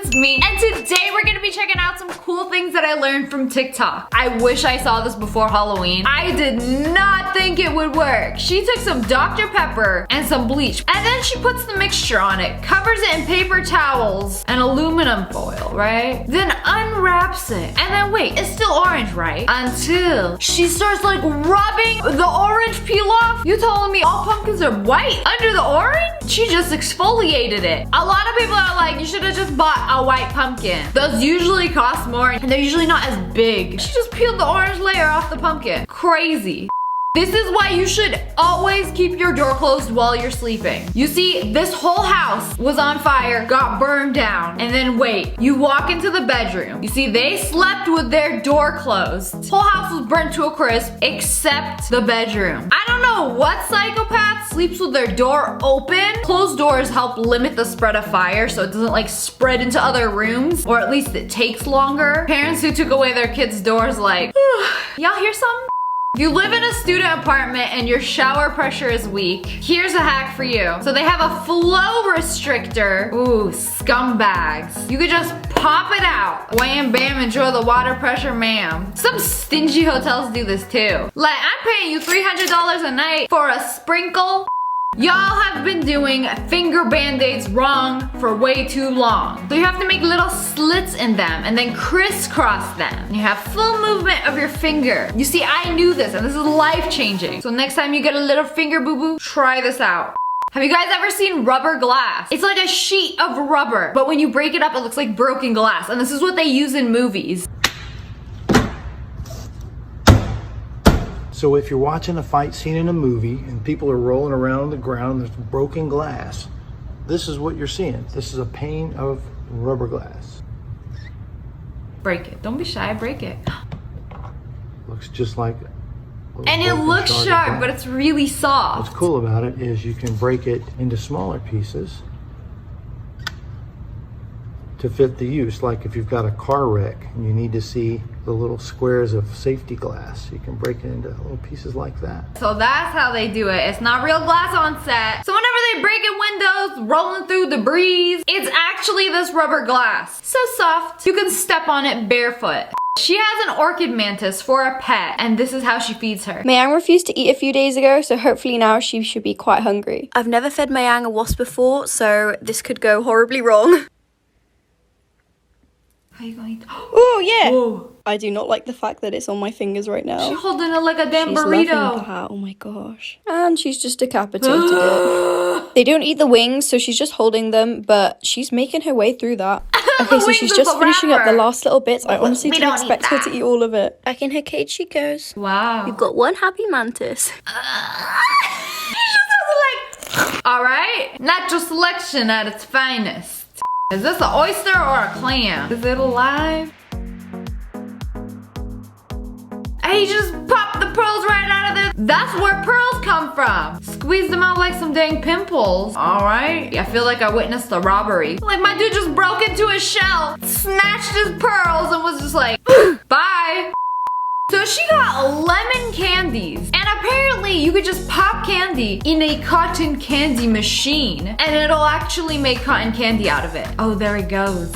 it's me. And today we're gonna be checking out some cool things that I learned from TikTok. I wish I saw this before Halloween. I did not think it would work. She took some Dr. Pepper and some bleach, and then she puts the mixture on it, covers it in paper towels and aluminum foil, right? Then unwraps it. And then wait, it's still orange, right? Until she starts like rubbing the orange peel off. You telling me all pumpkins are white under the orange? She just exfoliated it. A lot of people are like, you should have just bought a white pumpkin. Those usually cost more and they're usually not as big. She just peeled the orange layer off the pumpkin. Crazy. This is why you should always keep your door closed while you're sleeping. You see, this whole house was on fire, got burned down, and then wait, you walk into the bedroom. You see, they slept with their door closed. Whole house was burnt to a crisp, except the bedroom. I don't know what psychopath sleeps with their door open. Closed doors help limit the spread of fire so it doesn't like spread into other rooms, or at least it takes longer. Parents who took away their kids' doors like, y'all hear something? If you live in a student apartment and your shower pressure is weak, here's a hack for you. So they have a flow restrictor. Ooh, scumbags. You could just pop it out. Wham bam, enjoy the water pressure, ma'am. Some stingy hotels do this too. Like, I'm paying you $300 a night for a sprinkle. Y'all have been doing finger band-aids wrong for way too long. So you have to make little slits in them and then crisscross them. And you have full movement of your finger. You see, I knew this and this is life-changing. So next time you get a little finger boo-boo, try this out. Have you guys ever seen rubber glass? It's like a sheet of rubber, but when you break it up, it looks like broken glass. And this is what they use in movies. So if you're watching a fight scene in a movie and people are rolling around on the ground, there's broken glass, this is what you're seeing. This is a pane of rubber glass. Break it. Don't be shy, break it. Looks just like and it looks sharp, but it's really soft. What's cool about it is you can break it into smaller pieces to fit the use. Like if you've got a car wreck and you need to see the little squares of safety glass, you can break it into little pieces like that. So that's how they do it. It's not real glass on set. So whenever they break in windows, rolling through debris, it's actually this rubber glass. So soft, you can step on it barefoot. She has an orchid mantis for a pet, and this is how she feeds her. Mayang refused to eat a few days ago, so hopefully now she should be quite hungry. I've never fed Mayang a wasp before, so this could go horribly wrong. How you going to eat? Oh, yeah. Whoa. I do not like the fact that it's on my fingers right now. She's holding it like a damn she's burrito. Loving that. Oh my gosh. And she's just decapitated it. They don't eat the wings, so she's just holding them, but she's making her way through that. Okay, so she's just finishing up the last little bits. I honestly didn't expect her to eat all of it. Back in her cage she goes. Wow. You've got one happy mantis. Alright, natural selection at its finest. Is this an oyster or a clam? Is it alive? He just popped the pearls right out of there. That's where pearls come from. Squeeze them out like some dang pimples. Alright. I feel like I witnessed a robbery. Like my dude just broke into his shell, snatched his pearls, and was just like, bye. So she got lemon candies, and apparently you could just pop candy in a cotton candy machine and it'll actually make cotton candy out of it. Oh, there it goes.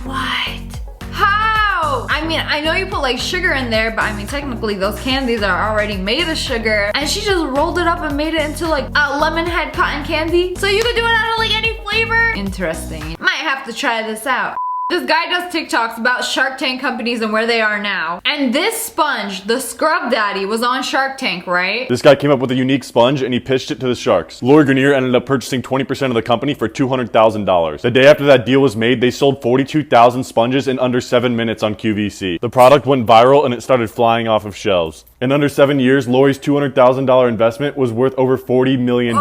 What? How? I mean, I know you put like sugar in there, but I mean technically those candies are already made of sugar, and she just rolled it up and made it into like a lemon head cotton candy. So you could do it out of like any flavor? Interesting. Might have to try this out. This guy does TikToks about Shark Tank companies and where they are now. And this sponge, the Scrub Daddy, was on Shark Tank, right? This guy came up with a unique sponge and he pitched it to the sharks. Lori Greiner ended up purchasing 20% of the company for $200,000. The day after that deal was made, they sold 42,000 sponges in under 7 minutes on QVC. The product went viral and it started flying off of shelves. In under 7 years, Lori's $200,000 investment was worth over $40 million.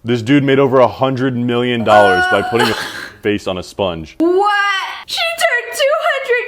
This dude made over $100 million by putting a face on a sponge. What? She turned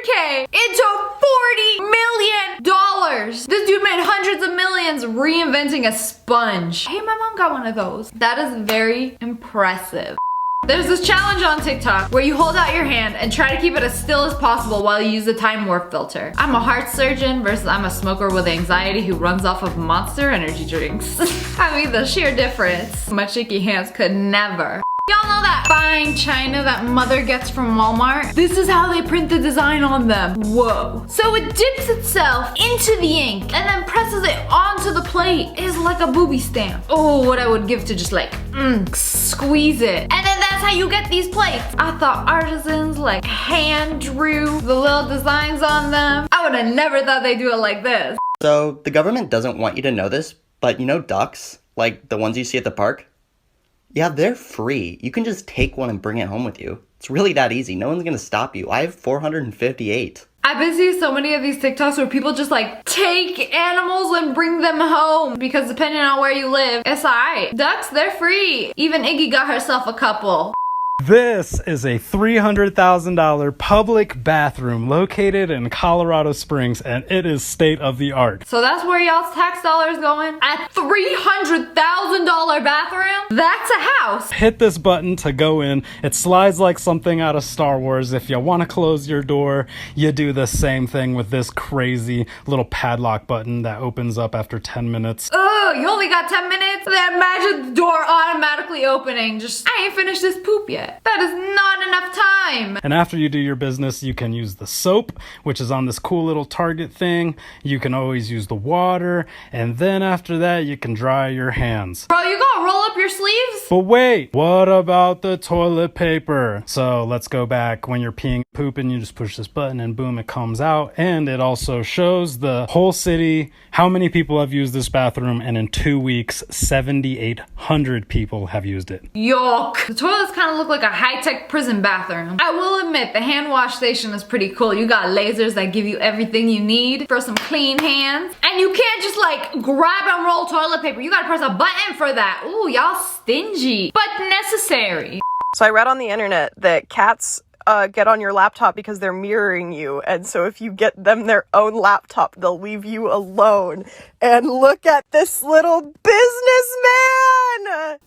200K into $40 million. This dude made hundreds of millions reinventing a sponge. Hey, my mom got one of those. That is very impressive. There's this challenge on TikTok where you hold out your hand and try to keep it as still as possible while you use the time warp filter. I'm a heart surgeon versus I'm a smoker with anxiety who runs off of Monster energy drinks. I mean, the sheer difference. My shaky hands could never. Y'all know that fine china that mother gets from Walmart? This is how they print the design on them. Whoa. So it dips itself into the ink and then presses it onto the plate. It's like a booby stamp. Oh, what I would give to just like, squeeze it. And then that's how you get these plates. I thought artisans like hand drew the little designs on them. I would have never thought they'd do it like this. So the government doesn't want you to know this, but you know ducks, like the ones you see at the park? Yeah, they're free. You can just take one and bring it home with you. It's really that easy. No one's gonna stop you. I have 458. I've been seeing so many of these TikToks where people just like take animals and bring them home because depending on where you live, it's alright. Ducks, they're free. Even Iggy got herself a couple. This is a $300,000 public bathroom located in Colorado Springs, and it is state of the art. So that's where y'all's tax dollars going? A $300,000 bathroom? That's a house. Hit this button to go in. It slides like something out of Star Wars. If you want to close your door, you do the same thing with this crazy little padlock button that opens up after 10 minutes. Ugh, you only got 10 minutes? Then imagine the door automatically opening. I ain't finished this poop yet. That is not enough time. And after you do your business, you can use the soap, which is on this cool little Target thing. You can always use the water. And then after that, you can dry your hands. Bro, you gonna roll up your sleeves? But wait, what about the toilet paper? So let's go back. When you're peeing, pooping, you just push this button and boom, it comes out. And it also shows the whole city, how many people have used this bathroom. And in 2 weeks, 7,800 people have used it. Yuck. The toilets kind of look like a high-tech prison bathroom. I will admit, the hand wash station is pretty cool. You got lasers that give you everything you need for some clean hands. And you can't just like grab and roll toilet paper. You gotta press a button for that. Ooh, y'all stingy, but necessary. So I read on the internet that cats get on your laptop because they're mirroring you, and so if you get them their own laptop, they'll leave you alone. And look at this little businessman!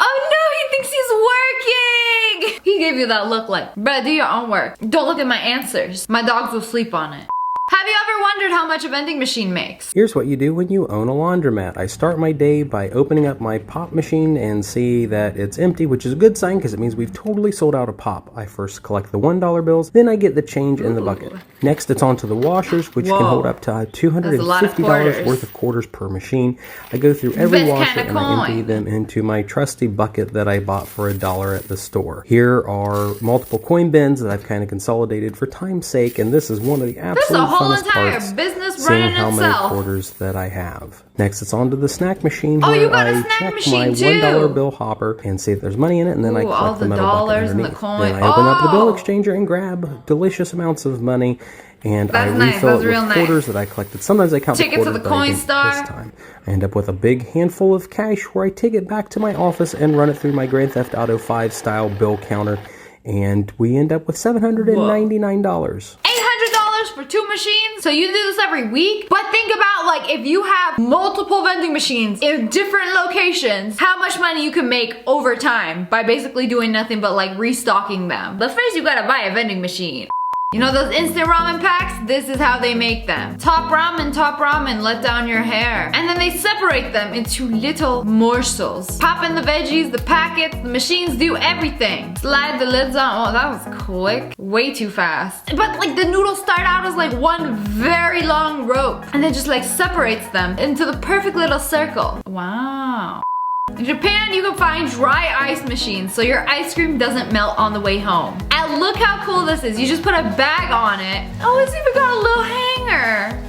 Oh no, he thinks he's working! He gave you that look like, bruh, do your own work. Don't look at my answers. My dogs will sleep on it. Have you ever wondered how much a vending machine makes? Here's what you do when you own a laundromat. I start my day by opening up my pop machine and see that it's empty, which is a good sign because it means we've totally sold out of pop. I first collect the $1 bills, then I get the change in the bucket. Next, it's onto the washers, which can hold up to $250 worth of quarters per machine. I go through every washer and I empty them into my trusty bucket that I bought for $1 at the store. Here are multiple coin bins that I've kind of consolidated for time's sake, and this is one of the absolute entire parts, business seeing running how itself. many quarters that I have. Next, it's onto the snack machine Oh, where you got a I snack check machine my too. $1 bill hopper and see if there's money in it, and then I Ooh, all collect the the metal dollars bucket and the underneath. coin. Then I open up the bill Oh. exchanger and grab delicious amounts of money, and That's I nice. refill That's it real with nice. quarters that I collected. Sometimes I count Take the it to quarters, the but I coin didn't star. this time. I end up with a big handful of cash where I take it back to my office and run it through my Grand Theft Auto 5 style bill counter, and we end up with $799. $800 for 2 machines? So you do this every week? But think about like if you have multiple vending machines in different locations, how much money you can make over time by basically doing nothing but like restocking them. But first you gotta buy a vending machine. You know those instant ramen packs? This is how they make them. Top ramen, let down your hair. And then they separate them into little morsels. Pop in the veggies, the packets, the machines do everything. Slide the lids on. Oh, that was quick. Way too fast. But like the noodles start out as like one very long rope. And then just like separates them into the perfect little circle. Wow. In Japan, you can find dry ice machines so your ice cream doesn't melt on the way home. And look how cool this is. You just put a bag on it. Oh, it's even got a little hanger.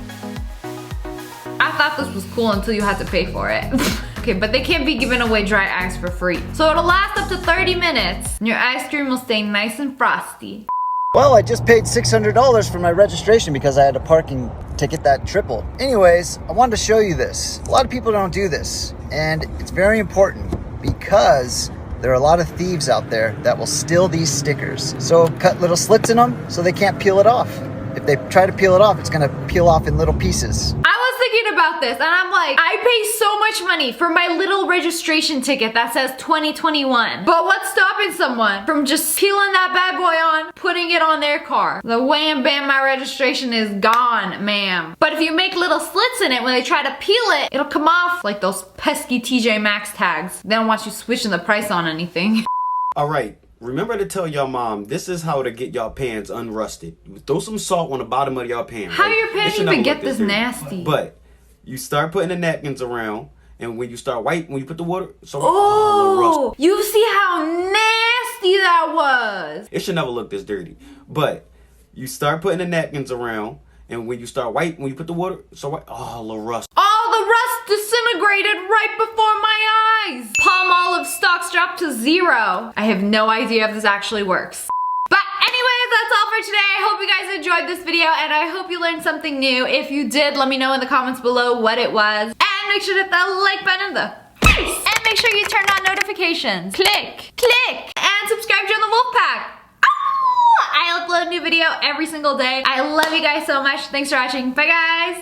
I thought this was cool until you had to pay for it. Okay, but they can't be giving away dry ice for free. So it'll last up to 30 minutes and your ice cream will stay nice and frosty. Well, I just paid $600 for my registration because I had a parking ticket that tripled. Anyways, I wanted to show you this. A lot of people don't do this, and it's very important because there are a lot of thieves out there that will steal these stickers. So cut little slits in them so they can't peel it off. If they try to peel it off, it's gonna peel off in little pieces. I was thinking about this and I'm like, I pay so much money for my little registration ticket that says 2021. But what's stopping someone from just peeling that bad boy on, putting it on their car? The wham bam, my registration is gone, ma'am. But if you make little slits in it when they try to peel it, it'll come off like those pesky TJ Maxx tags. They don't want you switching the price on anything. All right, remember to tell y'all mom, this is how to get y'all pans unrusted. You throw some salt on the bottom of y'all pan. How right? your pan even get this nasty? But you start putting the napkins around, and when you start when you put the water, oh, you see how nasty that was. It should never look this dirty. But you start putting the napkins around, and when you put the water, oh, the rust. All the rust disintegrated right before my eyes. Palm olive stocks dropped to 0. I have no idea if this actually works. But anyways, that's all for today. I hope you guys enjoyed this video, and I hope you learned something new. If you did, let me know in the comments below what it was. And make sure to hit that like button in the face. And make sure you turn on notifications. Click, click, and subscribe to join the wolf pack. I upload a new video every single day. I love you guys so much. Thanks for watching. Bye, guys.